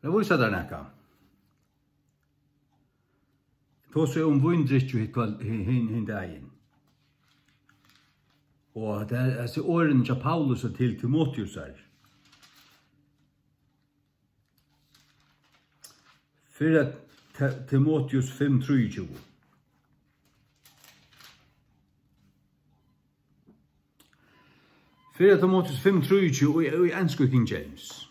Det var så där näka. Då så vindrikt ju hin dagen. Och det är så åren till Paulus och till Timotheus här. För Timotheus 5:23. För Timotheus 5:23 i engelska King James.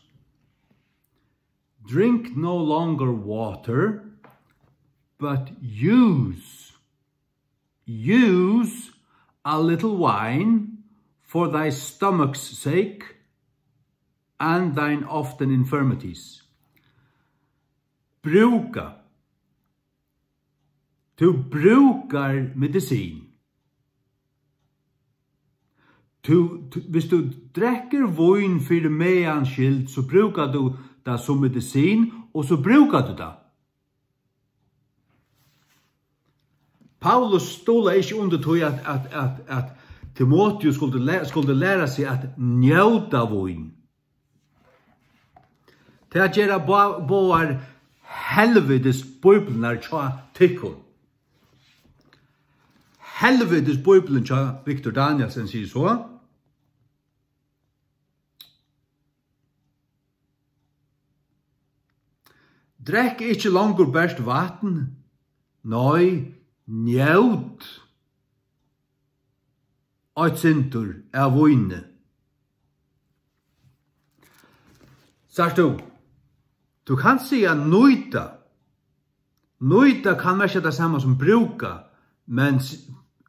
Drink no longer water, but use a little wine for thy stomach's sake and thine often infirmities. Bruka. Du brukar medicin. Hvis du drikker vin for meanskild, så brukar du det som medicin, og så brukar du det. Paulus stola ikke under tog at Timotheus skulle lære seg at njóta vin. Til at gjøre boar helvetes bibelnar tja tykkun. Helvetes bibelen tja Victor Danielsen sier så. Drekk ikke langur best vatten, nei, njót eit sintur av vine. Sagt du kan säga nöjta. Nöjta kan vara det samma som bruka, men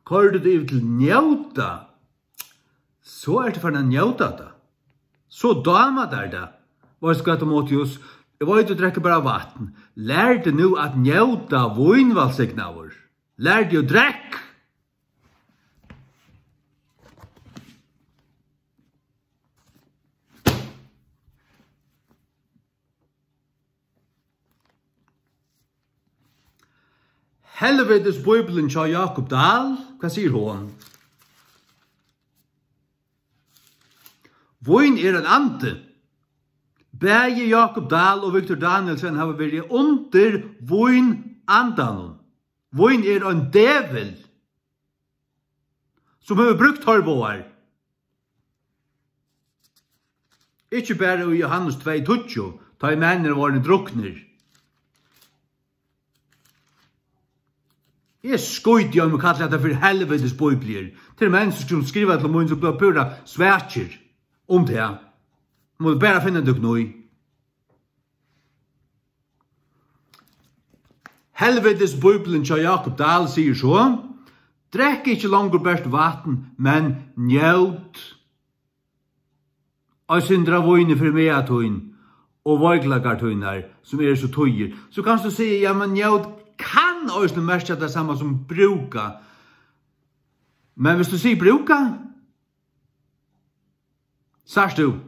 kör du det till njóta, så är det för att njóta det. Så dama där det. Vad ska Timotheus? Jag vet du dricker bara vatten. Lär dig nu att njóta vinvalsignaver. Lär dig att dräck. Helvetes bibelen tja Jakob Dahl, vad säger hon? Vin en ante. Bæge Jakob Dahl og Victor Danielsen har vært under vin andanon. Vin en djevel som har brukt hårboar. Ikke bare i Johannes 2:20, ta i mennene var drukner. Jeg skoit om å kalle det for helvetes bøyblier. Til mennesker som skriver til munn som blir pura svætjer om det. Må bare finne dere noe. Helvetes bøyblen til Jakob Dahl sier så. Drekk ikke langer best vatten, men njót. Og syndra vøyne for meatøyn og vøyglagartøyner som så tøyer. Så kan du si, ja, men njót kan også mest det samme som bruka. Men hvis du sier bruka, sier du,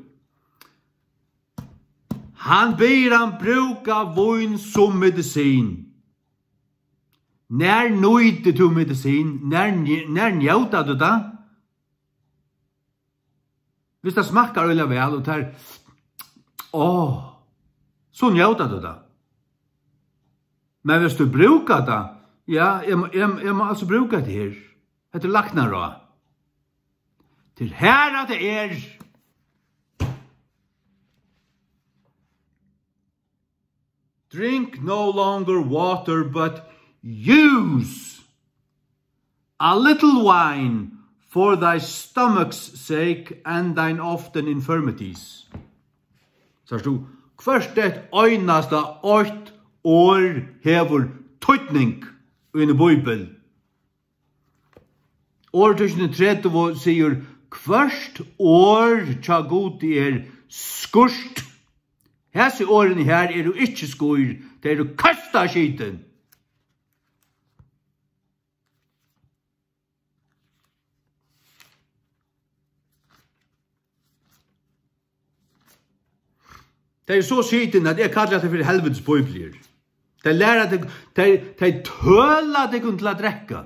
han ber han bruka vin som medicin. När nøyde du medicin? När njóta du det? Hvis det smakkar øyla vel og tar, så njóta du det. Men hvis du brukar det, ja, jeg må altså bruka det her. Det laknar da. Til her at det drink no longer water, but use a little wine for thy stomach's sake and thine often infirmities. Så du, først et øynasta åt år hever tøytning i en bøybel. År 2030 sier, hvert år tja god skurst. Hese årene her du ikke skur, det du kasta skiten. Det så skiten at jeg kallar det for helvetes bøyblier. De lærer deg, de tøler deg til å drekka.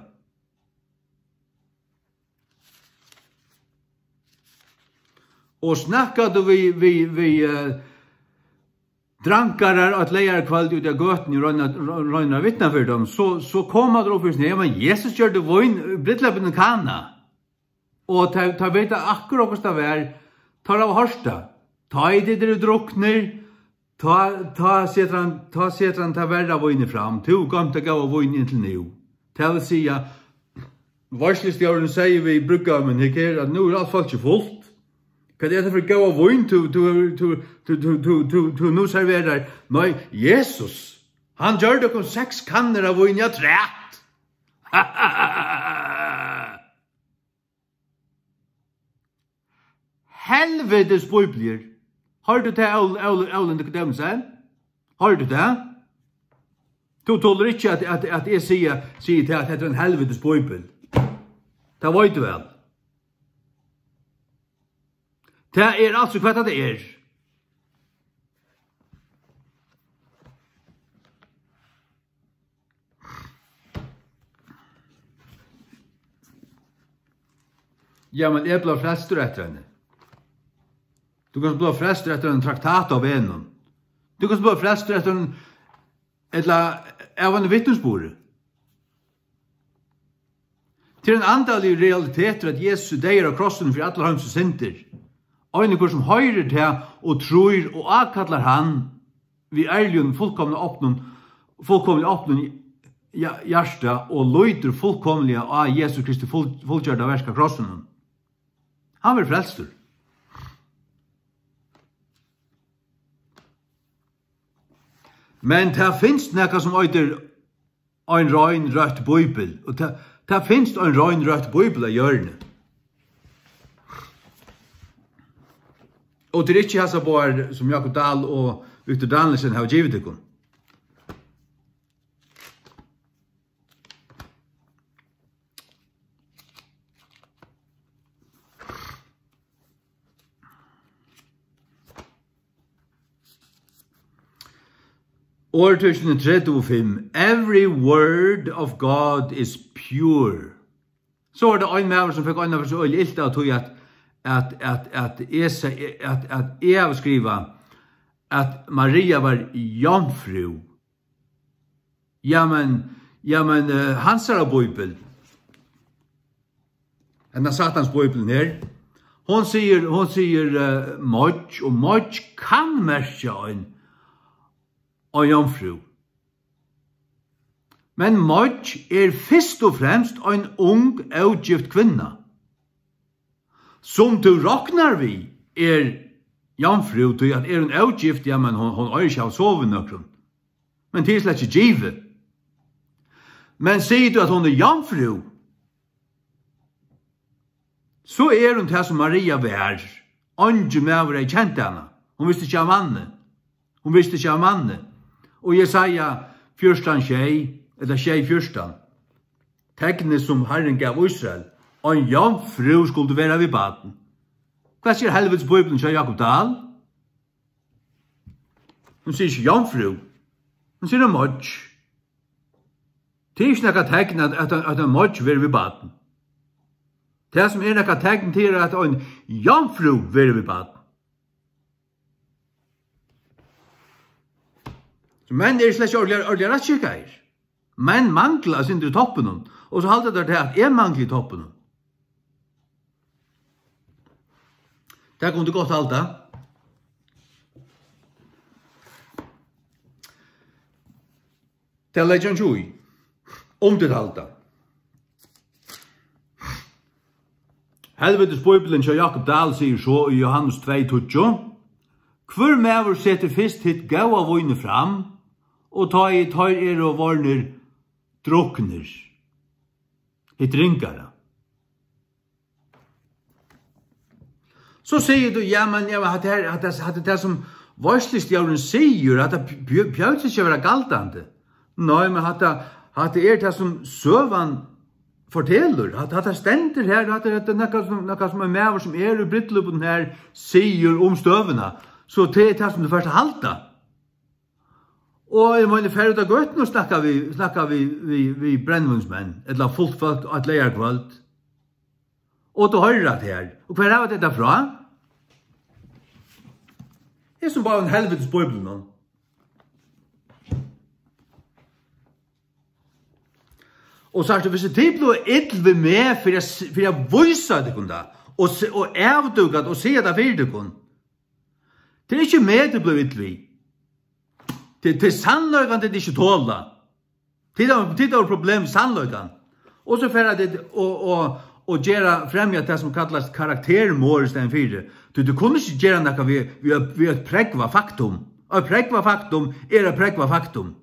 Og snakka du vi drankarar at leiar kvalt ut av gøten i røyna vittna for dem, så kom han opp og sier, men Jesus gjør det vøyn, brittlappen i kana. Og ta vet akkurat hos det var, tar av hørsta, ta i det dere drukner, ta setter han ta verra vøyne fram, to gamt å gå vøyne inntil nu. Det vil si, varslistjøren sier vi brukar, men ikke at nå alt folk ikke fullt. Hva det for gå av vøyn to nå serverer? Nei, Jesus, han gjør det 6 kanner av vøyn, jeg trætt. Helvetes bibler. Har du det Aulen Nicodemusen? Har du det? Du tåler ikke at jeg sier til at det en helvetes bibel. Det vet du vel. Det altså hva det Ja, men jeg blir frester etter henne. Du kan bli frester etter en traktat av en. Du kan bli frester etter en vittnesbord. Til en andalig realitet at Jesus deier av krossen for alle hans synder. Øynekur som høyrer til og tror og akkallar han vi ærlig fullkomne åpnen hjärsta og løyder fullkomlige av Jesus Kristi fullgjørda verska krossen. Han vil frelstur. Men det finnes nekka som øyder en røyn rødt bøybel, og det finnes en røyn rødt bøybel av hjørne. Og det ikke hassa bor som Jakob Dahl og Victor Danielsen har givet dere. Årtusen 35. Every word of God is pure. Så det en med som fikk øyne for så øyelig ilt av tog at jeg skriva at Maria var jomfru. Ja, men hans er av bøybel. Enn satans bøybelen her. Hon sier møtj, og møtj kan merke en jomfru. Men møtj fyrst og fremst en ung, avgift kvinna. Som du råknar vi jomfru, til at en avgift, ja, men hon ikke av soven nøkron. Men det slett ikke givet. Men sier du at hon jomfru, så hon til som Maria var. Ange med var kjent henne. Hon visste ikke av mannen. Og Jesaja 14:6, eller 6:14, tegnet som Herren gav Israel, en jomfru skulle være ved baden. Hva sier helvetes bøybelen til Jakob Dahl? Hun sier ikke jomfru. Hun sier en møtj. Det ikke noe tegn at en møtj være ved baden. Det som noe tegn til at en jomfru være ved baden. Men det slett ikke ordentlig rettskikkeir. Men mangler sin i toppen, og så halte det til at jeg mangler i toppen. Det kunne du godt halte. Det legger en tjui. Det halte. Helvetes bøybelen til Jakob Dahl sier så i Johannes 2:20. Hvor mever setter fyrst hitt gau av vøyne fram, og tar og varner drukner. Hitt ringare. Så sier du, ja, men det som varslistjøren sier, at det bjørt ikke være galtande. Nei, men det som søvan forteller, at det stender her, at det noe som med som i brittlupen her, sier støvene, så det som du først halta. Og jeg mener, ferdig av gøtten, og snakka vi brennvunnsmenn, eller fullt folk, et leierkvalt. Og du hører det her. Og hva er det fra? Det som bare en helvetes bøybel nå. Og så hvis det blir ill ved meg for jeg vise det kunne, og avduket og se det for det kunne. Det er ikke med det blir ill ved. Det er sannløygan det er ikke tåla. Det er problem med sannløygan. Og så får det og gjøre fremja det som kallas karaktermål i stedet for det. Du kunne ikke gjøre noe ved et prekva faktum. Og prekva faktum er et prekva faktum.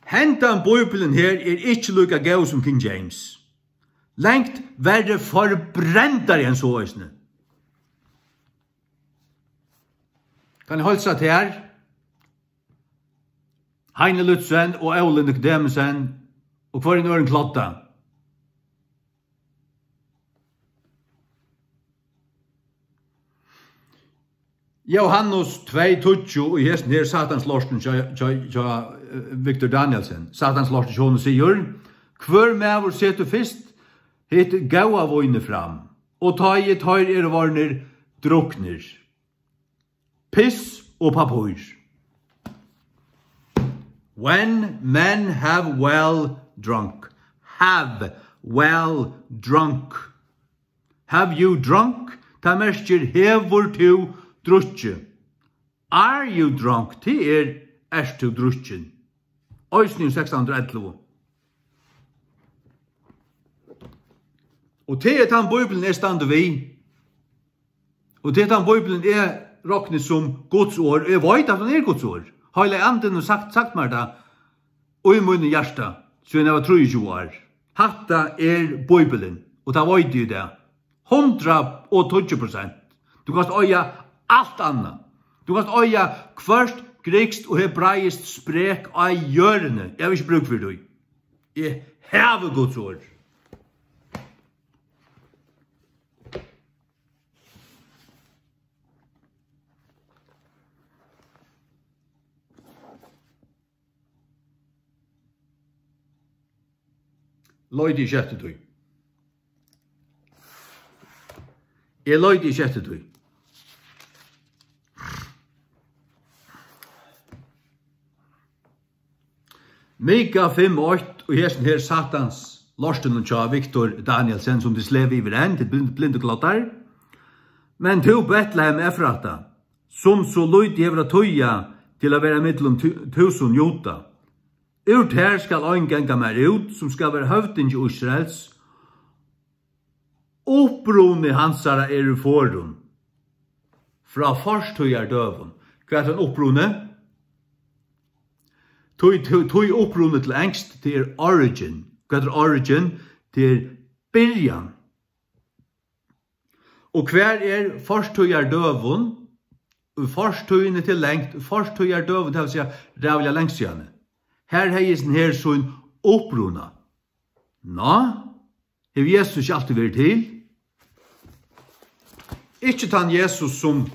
Hentan Bibelen her er ikke lukka gav som King James. Lengt verre forbrendare enn så øysene. Kan jeg holde til her? Heine Lutzen og Ole Nicodemusen og hver en øren klotta. Johannes 2:20 og i hesten her Satans lorsten tja Victor Danielsen. Satans lorsten tja sier, hver med setu fyrst het gaua vojne fram, og tar varner drukner. Piss og papur. When men have well drunk. Have you drunk? Ta merker hevur tu drukje. Are you drunk? Ti erst tu drukjen. Øysning 611. Og til han Bibelen er stand vi. Og til han Bibelen er råknet som Guds ord. Jeg vet at han er Guds ord. Heile anden har sagt meg det. Og i munnen hjärsta. Så jeg var 23 år. Hatta er Bibelen. Og da vet du det. 120%. Du kan øya alt annet. Du kan øya kvørst, grekst og hebraist sprek av hjørne. Jeg vil ikke bruke for det. Jeg har Guds ord. Løyde i kjettetøy. Jeg løyde i kjettetøy. Mika 5:8 og hesten her Satans lorsten og tja Victor Danielsen som de slev i hverand til blinde klottar. Men to Bethlehem Efrata som så løyde hevra tøya til å være mittlom 1000 jota. Ut her skal ein ganga mer ut, som skal være høvding i Israels. Opprone hansara er i forun. Fra forstöjar døven. Hva er en opprone? Tøy opprone til engst til origin. Hva er origin? Til byrjan. Og hver er forstöjar døven? Forstöjene til lengt. Forstöjar døven, det vil si rævlig lengstjane. Her heisen her sånn opprona. Nå, har Jesus ikke alltid vært til? Ikke tann Jesus som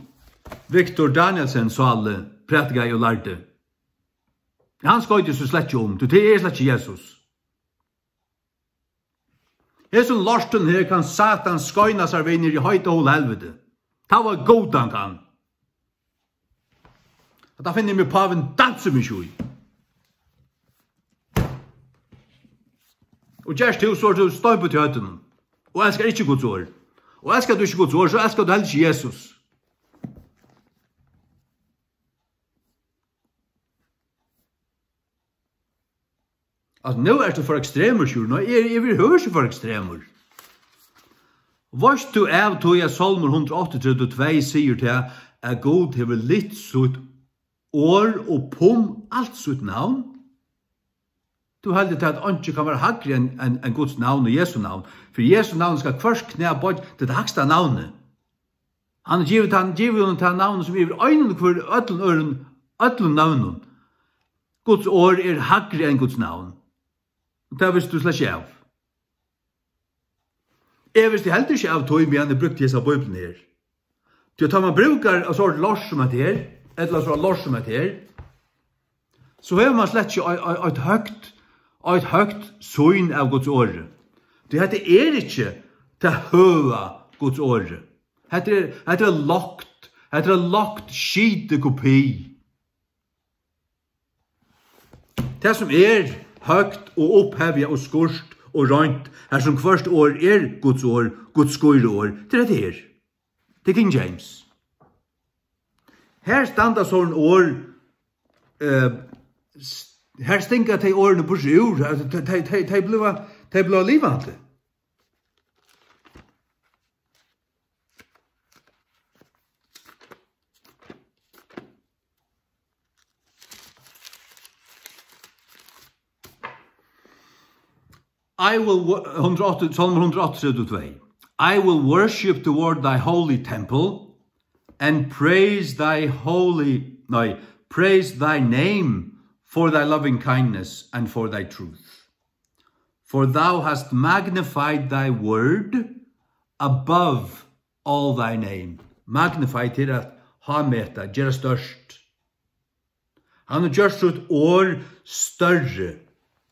Victor Danielsen så alle prætika og lærte. Han skal ikke så slett om, det er slett ikke Jesus. Her som lorsten her kan Satan skøyna seg vinner i høyt og hol helvete. Ta var god han kan. Da finner jeg meg paven danser mye ui. Og gjerst til så du støy på til høyten. Og elskar ikke Guds ord. Og elskar du ikke Guds ord, så elskar du heller ikke Jesus. Altså, nå er du for ekstremer, sjur. Nå jeg vil høre seg for ekstremer. Vars du av tog jeg Salmer 138 sier til at God hever litt sutt år og pom alt sutt navn. Du heldig til at ikke kan være haggre enn Guds navn og Jesu navn. For Jesu navn skal først knæ bort til det haksta navnet. Han givet honom til navnet som iver øynene for ødlen navnen. Guds år er haggre enn Guds navn. Det visste du slett ikke av. Jeg visste heller ikke av tog, men jeg har brukt disse bøyblene her. Til at man brukar en sort lors som et her, eller så lors som et her, så har man slett ikke et høgt syn av Guds åre. Det er ikke til høva Guds åre. Hette er lagt skite kopi. Det som høgt og opphevja og skurst og rønt, her som hvert år Guds år, Guds skøyre år, det det her. Det King James. Her standa sånn år, her stinka de årene på seg ur, de ble livande. Psalm 132. I will worship toward thy holy temple and praise thy name for thy loving kindness and for thy truth. For thou hast magnified thy word above all thy name. Magnified til at ha meta, gjøre størst. Han har gjort sitt år større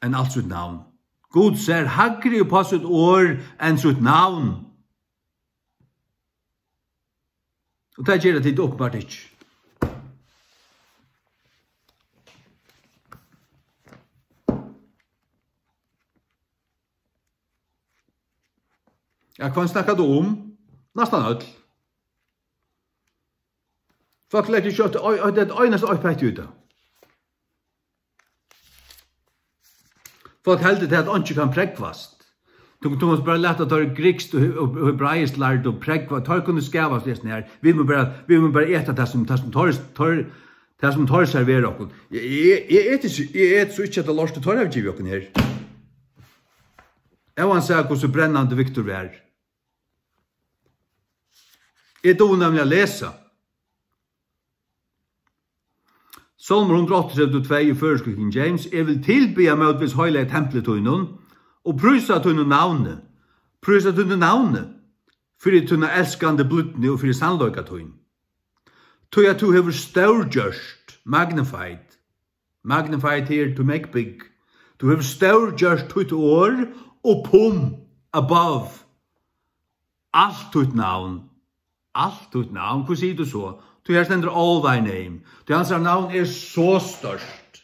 enn alt sitt navn. God ser hagri på sitt år enn sitt navn. Og det gjør det åpenbart ikke. Ja, hva snakker du om? Nesten alt. Folk legger ikke det øyneste øypekt ut av. Folk heldur til at ikke kan prekvast. Du måste bara leta ta grekst og hebraisk lærd og prekvast. Tar kunne skavast det her. Vi må bara äta det som tar serverer okkur. Jeg et så ikke at det lorste tar av givet okkur her. Jeg vil si hvordan brennande Victor vi er. Jeg dog nemlig å lese. Psalm 132 i føreske King James. Jeg vil tilbe meg utvis høyla i templet tøynen, og prysa tøynen navnet. Prysa tøynen navnet, fyrir tøynen elskande blutne og fyrir sannløyga tøynen. Tøy at du hever størgjørst, magnified. Magnified here to make big. Du hever størgjørst tøyt år, og above. Alt tøyt navn. Alt tøyt navn. Hva sier du så? Du her stender all thy name. Du hans navn så størst.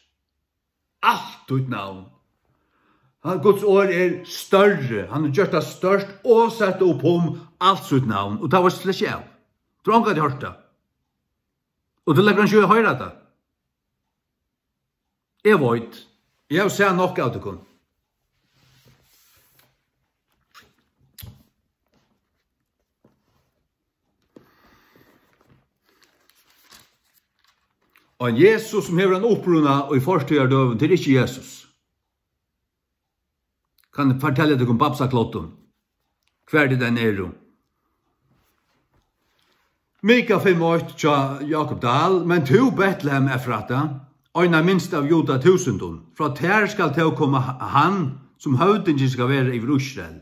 Alt tøyt navn. Guds år større. Han har gjort det størst og sett opp alt sitt navn. Og det var slett ikke av. Du har ikke hørt det. Og du legger han ikke å høre det. Jeg vet. Jeg har sett nok av det kun. Og en Jesus som hever en oppruna og i forstøyer døven til ikke Jesus. Kan fortelle deg om babsaklotten. Hver det den er. Mika 5:8 tja Jakob Dahl, men to Bethlehem Efrata, øyna minst av Joda 1000, fra ter skal til å komme han som høvdingen skal være i Israel.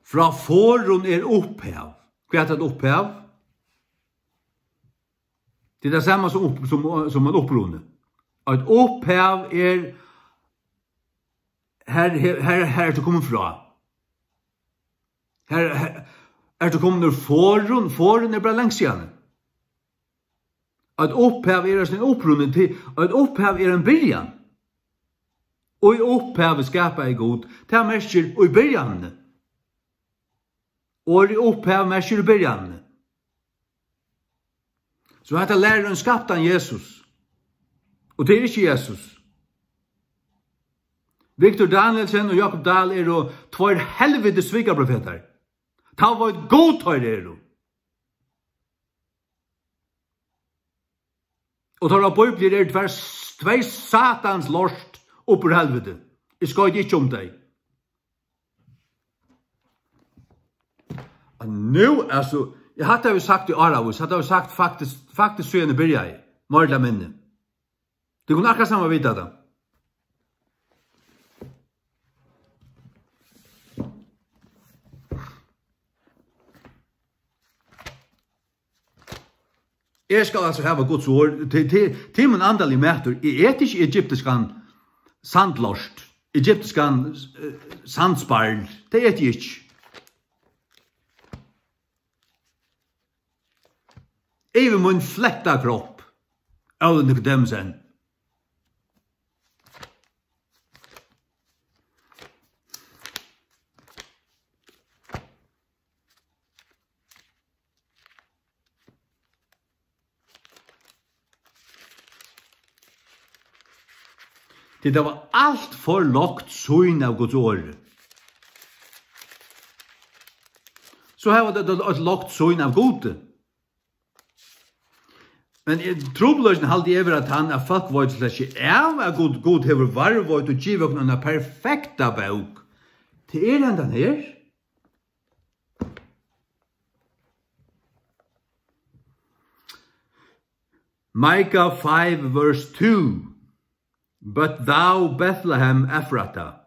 Fra forhånd opphav. Hva er det opphav? Det er det samme som en opprone. Et opphav her det kommer fra. Her det kommer når forhånd bare lengst igjen. Et opphav en opprone til, et opphav en byrjan. Og i opphavet skapet god, det er merker og i byrjanene. Og i opphav merker i byrjanene. Så hette læreren skapte han Jesus. Og det ikke Jesus. Victor Danielsen og Jakob Dahl og tvær helvete svikarprofeter. Ta var et god tøyre Og tar av bøyblir tvær satans lorst oppur helvete. Jeg skal ikke om deg. Og nå, altså, jeg hadde jo sagt i Aravus, hadde jo sagt faktisk søgene byrja i, morla minne. Det kunne akkurat samme vite det. Jeg skal altså hava Guds ord til min andalige mæter. Jeg et ikke egyptiskan sandlost, egyptiskan sandsparl. Det et jeg ikke. Even min fletta kropp. Av Nicodemusen. Det var allt för lågt syn av Guds ord. Så här var det ett lågt syn av Gud. Men troblösen halde över att han är folk var till sig att Gud hever varvått och givet en perfekta bok. Till den här. Micah 5 verse 2. But thou, Bethlehem Ephratah,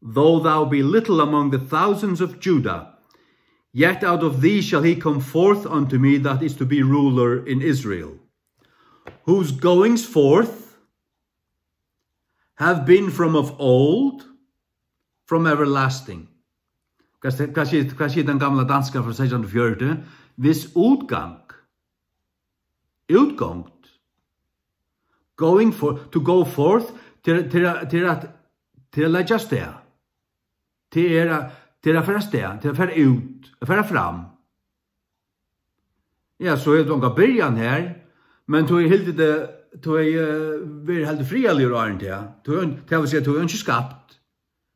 though thou be little among the thousands of Judah, yet out of thee shall he come forth unto me that is to be ruler in Israel, whose goings forth have been from of old, from everlasting. Kanskje den gamla danska fra 1640, vis utgangt, going for to go forth till lägga sted. Till att föra sted, till att föra ut, att föra fram. Ja, så är det några början här, men då är helt det då är helt frialig och inte ja. Då vill säga då är inte skapt.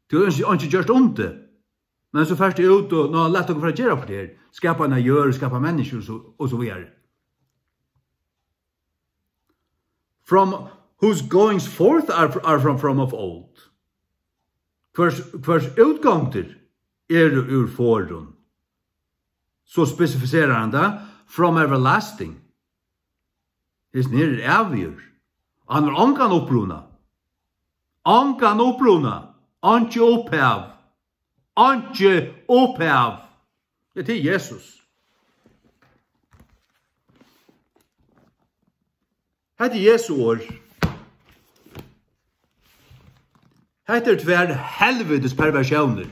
Då är inte gjort ont. Men så först ut och nå lätt att för att göra på det. Skapa en gör, skapa människor och så vidare. From whose goings forth are from of old. Kvars utgångter ur fordon. Så specificerar han det. From everlasting. Det är nere avgör. Han har ankan uppruna. Ankan uppruna. Anke upphav. Anke upphav. Det är Jesus. Hette Jesu år. Hette tvär helvetes perversioner.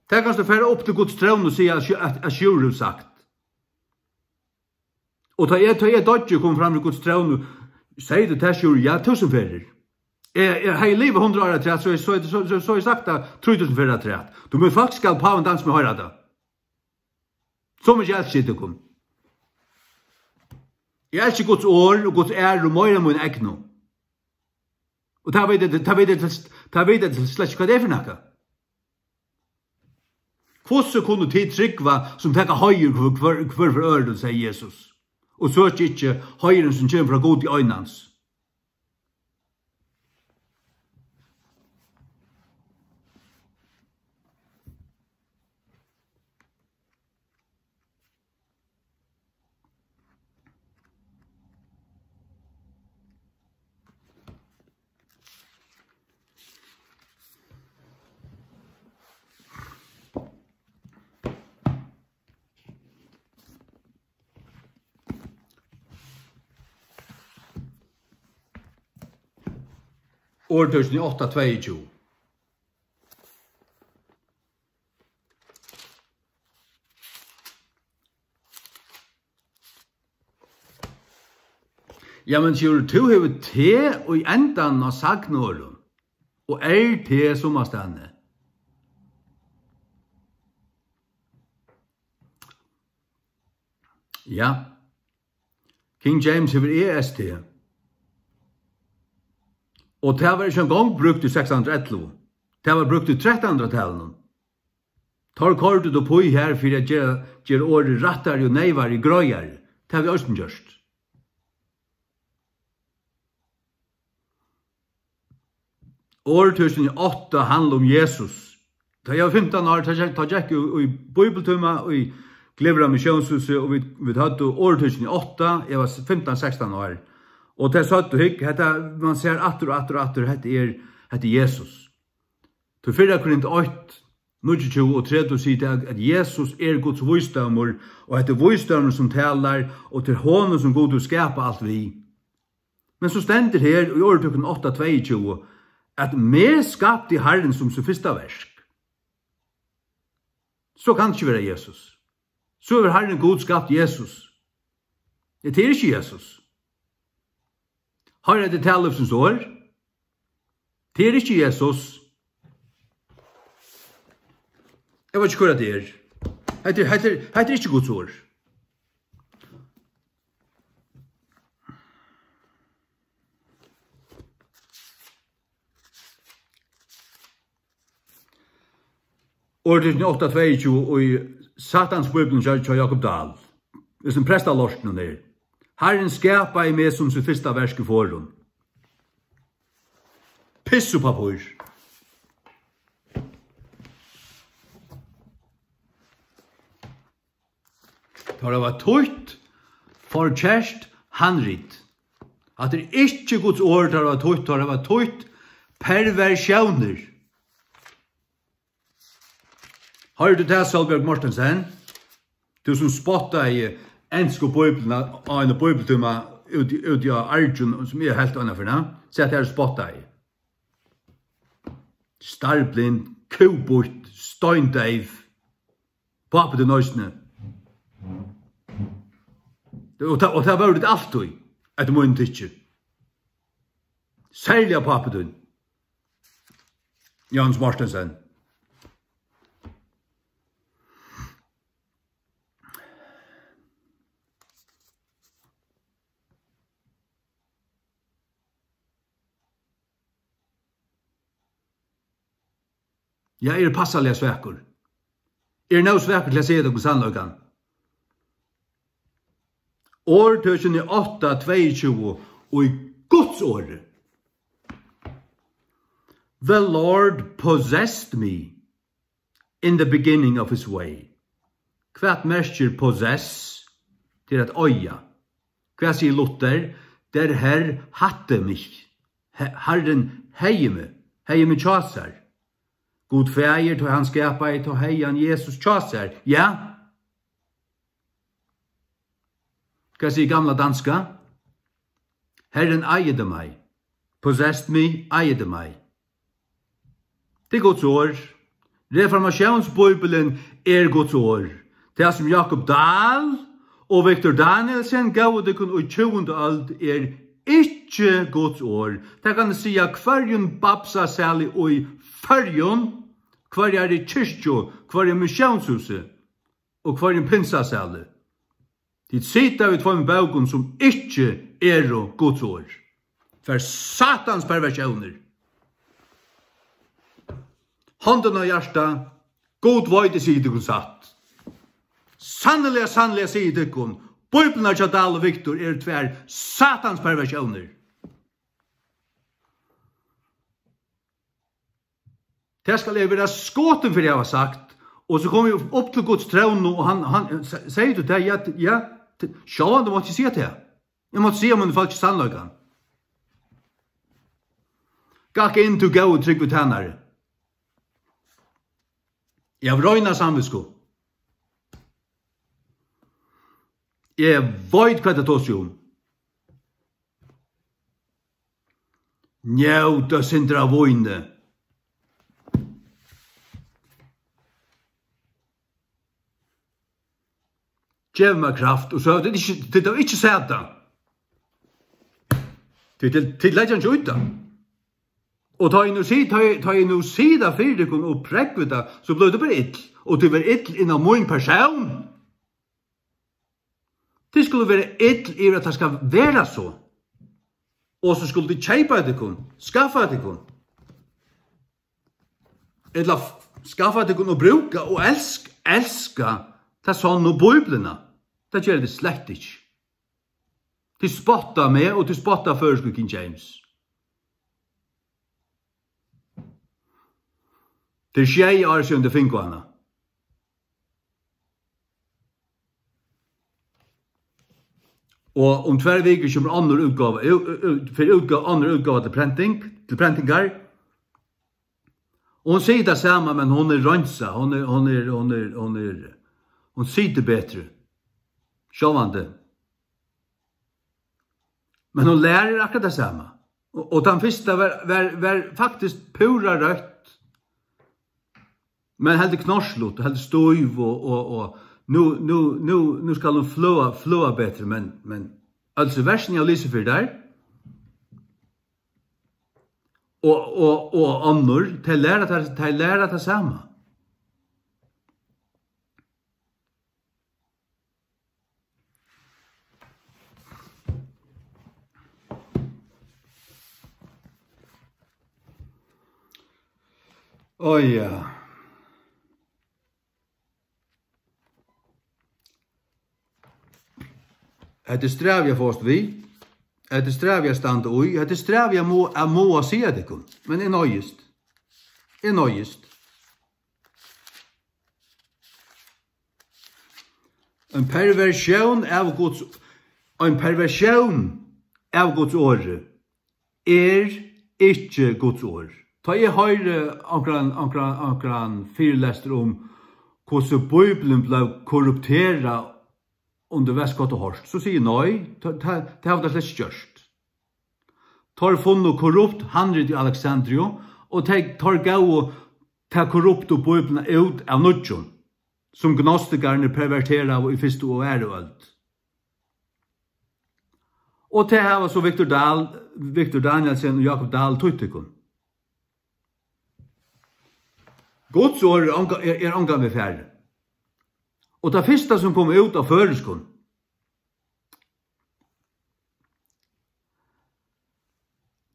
Det kan du färra upp till Guds tron och säga att sjur sagt. Och ta er dodge kom fram till Guds tron och säger det till sjur, ja, 1000 färger. Jag har livet 100 år trätt, så är sagt att 3000 färger trätt. Du må faktiskt ska på en dans med höra det. Så mycket jag sitter kom. Jag älskar Guds år och Guds är och möjra min ägno. Och ta vet det slags vad det är för något. Hvordan kunne tid tryggva som tenker høyre for øren, sier Jesus. Og så er ikke høyren som kommer fra god i øynens. Årtusen i 8:22. Ja, men sier du hever te og i endan av sagnåren, og te som er stande. Ja, King James hever EST. Og det var ikke en gang brukt i 1611. Det var brukt i 1300-tallet. Tar kortet og på her for å gjøre året rattere og neivere i grøyere. Det har vi også gjort. År 2008 handler om Jesus. Da jeg var 15 år, da jeg i Bibeltumma og i Glevra Missionshuset, og vi hadde år 2008, jeg var 15-16 år. Og det satt og hikk, man ser atter, hette Jesus. Til 4 Korint 8, 29 og 30 sier at Jesus Guds visdommer, og hette visdommer som talar, og til hånden som god å skapa alt vi. Men så stender her i åretukken 8:22 at med skapte Herren som så første versk. Så kan det ikke være Jesus. så har Herren God skapt Jesus. Det er ikke Jesus. Har jeg det tale som står? Det er ikke Jesus. Jeg vet ikke hvor det er. Det er ikke Guds ord. Ordet 8:22 og i Satans bibelen kjør Jakob Dahl. Det er som prestalorten der. Herren skapa i meg som sitt første verske forhånd. Pissupapur. Det var tøyt, forkjærst, handrit. At det ikke Guds ord det var tøyt, perversjoner. Har du det, Salbjørg Mortensen? Du som spottet i ensko bøybelene, av en bøybeltømme ut i Arjun, som er helt annet for det, så at jeg spottet i. Starblind, kubort, støyndeiv, pape til nøysene. Og det var det alltid, at du må ikke ikke. Særlig av pape til Jans Mortensen. Jeg er passelig svekker. Jeg er nå svekker til å se det på sannløkken. Årtøsjen er 8:22 og i Guds året. The Lord possessed me in the beginning of his way. Hva merker possess til at øya? Hva sier Luther? Der Herr hatte mich. Herren heie meg tjasar. God fægir til han skapa i til heian Jesus tjasar. Ja? Hva sier gamla danska? Herren eide meg. Possessed me, eide meg. Det er Guds år. Reformationsbibelen er Guds år. Det som Jakob Dahl og Victor Danielsen gav det kun i 20. ald er ikke Guds år. Det kan si at hverjen babsa særlig og i fyrjon, hver er i kyrkjo, hver er missionshuset, og hver er pinsa særlig. Det sitter ut for en baugen som ikke er Guds år. For satans perversjoner. Hånden av hjertet, god vøyde sier det kun satt. Sannelig sier det kun, Bibelen av Tjadal og Victor er tver satans perversjoner. Det skal jeg være skåten for jeg har sagt, og så kommer vi opp til Guds tron, og han sier til deg, ja, sjåan, du måtte ikke si det. Jeg måtte si om en falsk sannløygan. Gakk inn til gå og trygg ved tennere. Jeg har røyna samvisko. Jeg vet hva det tås jo. Njauta sindra vojne. Gjev meg kraft, og så det er ikke sæta. Det er leggen ikke ut da. Og ta inn og sida fyrdekon og prekvita, så ble det bare ill. Og det var ill innan min person. Det skulle være ill i at det skal være så. Og så skulle de kjeipa dekon, skaffa dekon. Eller skaffa dekon og bruka og elska det sånn og bøyblene. Det gjør det slett ikke. De spotta med, og de spotta først King James. Det er tjej år siden det finner henne. Og om 2 veker kommer andre utgave til prentingar. Og hun sier det samme, men hun er rønsa. Hun sier det bedre. Sjåvande. Men hun lærer akkurat det samme. Og den første var faktisk pura rødt. Men helt knorslut, helt støyv og nu skal de flåa bättre, men alltså versen jag lyser för där, og annor, til læra det samme. Ja. Det strävja först vi. Det strävja stand oj. Det strävja må se det kun. Men är nöjest. En perversion av Guds ord ikke Guds ord. Ta jeg høyre ankran fyrlester om hvordan Bibelen ble korrupteret under Vestgått og Horst, så sier nei, det har det slett størst. Tar funnet korrupt handret i Alexandria, og tar gav og tar korrupt og Bibelen ut av nødjon, som gnostikerne perverterer av i første og æreølt. Og det her var så Victor Danielsen og Jakob Dahl tøytikon. Guds ord omgang med færre. Og det første som kom ut av føreskon,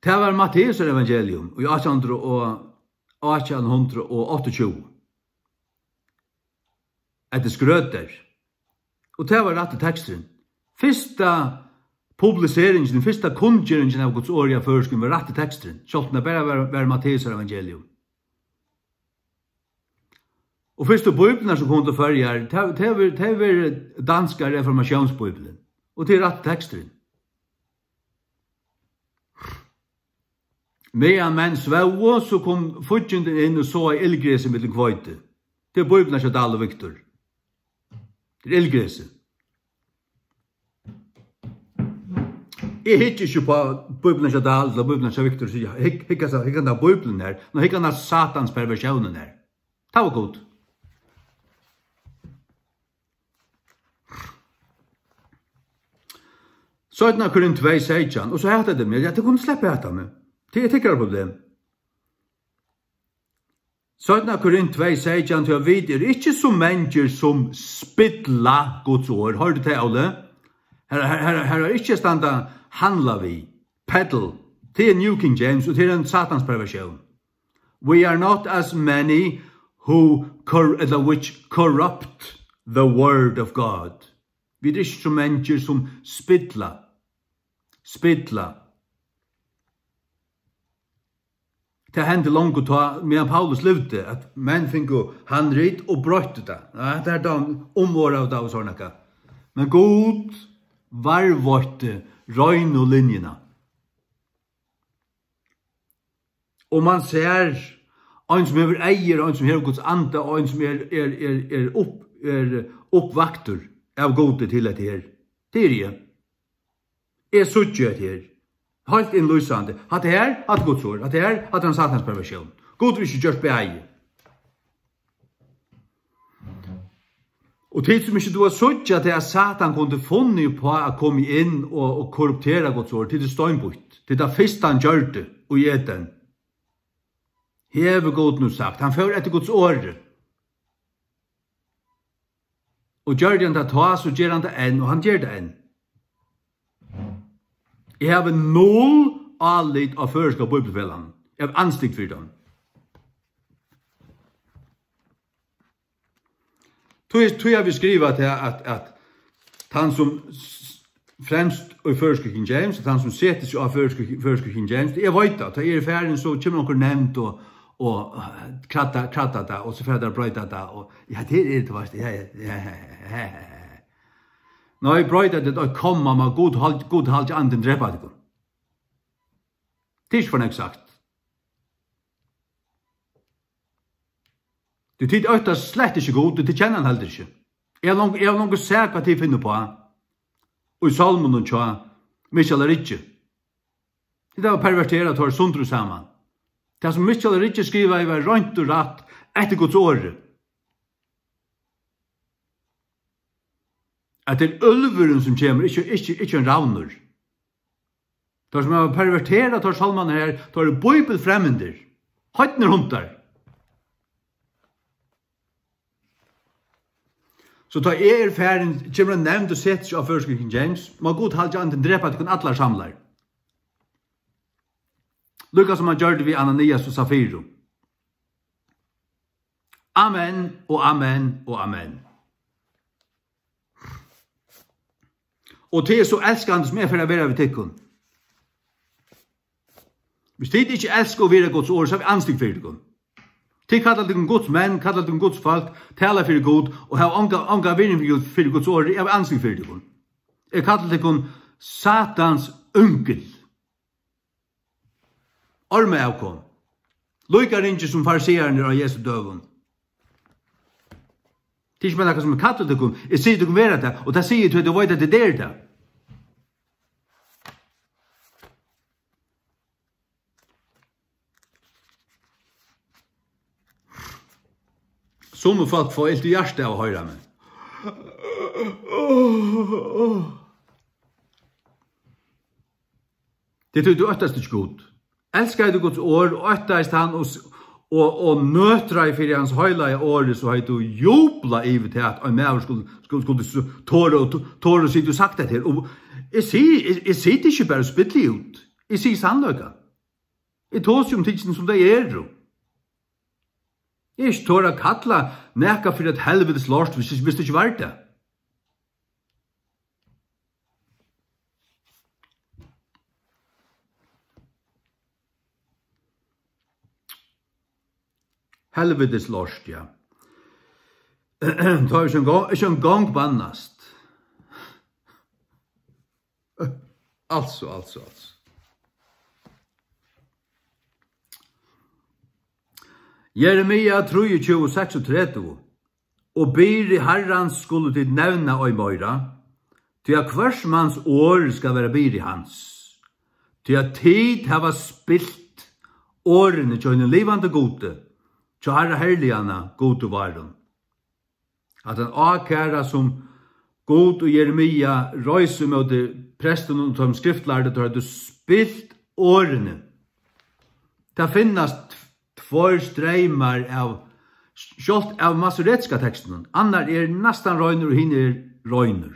det var Matteus evangelium i 1828. Etter skrøter. Og det var rette teksten. Første publiseringen, første kunngjøringen av Guds ord i føreskon var rette teksten. Selv det bare var Matteus evangelium. Og første bibelen som kom til førjer, det var danska reformationsbibelen. Og det rette teksten. Medan menn svau, så kom fortjenten inn og så i ildgreset med den kvøyte. Det er bibelen som Dahl og Victor. Det er ildgreset. Jeg hikker ikke på bibelen som Dahl eller bibelen som Victor, så jeg hikker da bibelen her, nå hikker da satans perversionen her. Det var godt. Så er det Korint 2:16, og så heter det meg, at jeg kunne slippe etter meg. Det er ikke et problem. Så er det Korint 2:16 til å vite, ikke som mennesker som spidla Guds ord. Har du det, alle? Her er ikke standa handla vi, peddle. Det er New King James, og det er en satans perversion. We are not as many which corrupt the word of God. Vi er ikke som mennesker som spidla. Det hendte langt å ta, medan Paulus levde, at menn finko handrit og brøtte det. Det er da omvåret av det og sånn ekka. Men god varvåtte røyn og linjena. Og man ser en som er eier, en som er Guds ande, og en som er oppvakter av gode til dette her. Det er det. Jeg suttje dette her. Helt innlysande. Hatt det her, hatt Guds ord. Hatt det her, hatt han satans perversion. God vil ikke gjørs beeie. Og tid som ikke du har suttje at Satan kunne funnet på å komme inn og korruptere Guds ord til det støynbort. Til det første han gjør det, og i eten. Hever God nu sagt. Han fører etter Guds ord. Og gjør det han det ta, så gjør han det enn, og han gjør det enn. Jeg har 0 anlitt av føreska bibelfellene. Jeg har anstigt for dem. Tog jeg vil skrive at han som fremst i føreska King James, at han som setter seg av føreska King James, jeg vet at jeg er i ferien, så kommer noen nevnt og kratta det, og så ferdig brøyta det, og ja, det er det, vet du, Nå jeg brøyde det og komma med god halt anden drepa det. Det er ikke for nek sagt. Du tid øyta slett ikke god, du kjenner han heller ikke. Jeg har noen seg hva de finner på. Og i salmen og tja, Michael Ritchie. Det var perverteret for sundru saman. Det som Michael Ritchie skriver var rønt og ratt etter Guds året. at det ulvuren som kommer, ikke en ravnur. Tar som har perverteret tar salman her, tar det bibelfremmender. Høytner hundar. Så tar færen, kommer en nevnt og sett seg av første King James, må god halde an til drepa til kun atler samlar. Lukka som han gjør det vi Ananias og Safiro. Amen og amen og amen. Og det så elskende som for å være ved tikkun. Hvis det ikke elsker å være Guds ord, så har vi anstig for tikkun. Til kallar til Guds menn, kallar til Guds folk, taler for Gud, og har anga vinning for Guds ord, jeg har anstig for tikkun. Jeg kallar til Satans unkel. Orme avkom. Lukar ikke som fariseerne av Jesu døven. Det er ikke bare noe som kallar til jeg sier til være det, og det sier til at du vet at det er det. Som folk får helt i hjertet av å høre meg. Det er du øttest ikke god. Elskar du Guds år, og øttest han, og nøtra i fyrir hans høyla i året, så har du jubla i til at en maver skulle tåre og si du sagt det til. Og jeg sier det ikke bare spittlig ut. Jeg sier sannløyga. Jeg tås jo om tidsen som det er jo. Jeg ikke tåre å kalla nekka for et helvetes lort hvis det ikke var det. Helvetes lort, ja. Det er ikke en gang bannast. Altså. Jeremia 23:36, og ber i Herrans skulle til nevna og møyra, til at hvers manns år skal være ber i hans, til at tid hava spilt årene til en livande gode, til herre herligana gode varen. At en akæra som god og Jeremia røyser mot presten og som skriftlærde, til at du spilt årene. Det finnes tvær streimar av masoretska teksten. Annar nastan røyner og hinner røyner.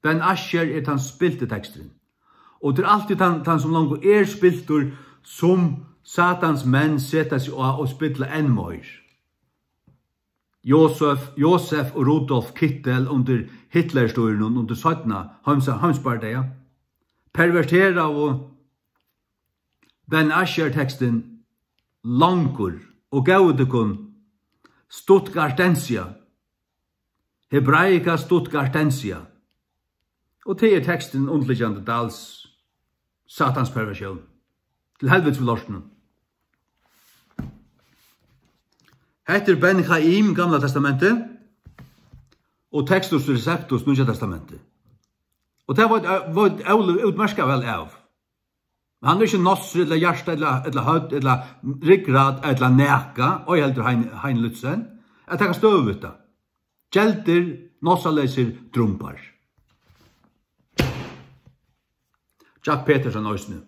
Ben Asher tan spilte teksten. Og det alltid tan som langt spiltur som Satans menn seta seg og spilla enn møyr. Josef og Rudolf Kittel under Hitlerstøyren under 17. Hamspartiet pervertera og Ben Asher-teksten langur og gaudekun Stuttgartensia, hebraika Stuttgartensia. Og det teksten undliggjande dals Satans perversjon. Til helvetes for lorten. Heter Ben Chaim, Gamla testamentet, og Textus Receptus, Nya testamentet. Og det var utmerska vel av. Han ikke nosser, eller hjärsta, eller hødd, eller ryggrad, eller neka, og jeg heldur hein Lutzen, at jeg kan stå ut da. Gjelder, nossaleser, trumpar. Jack Peterson, Øysne.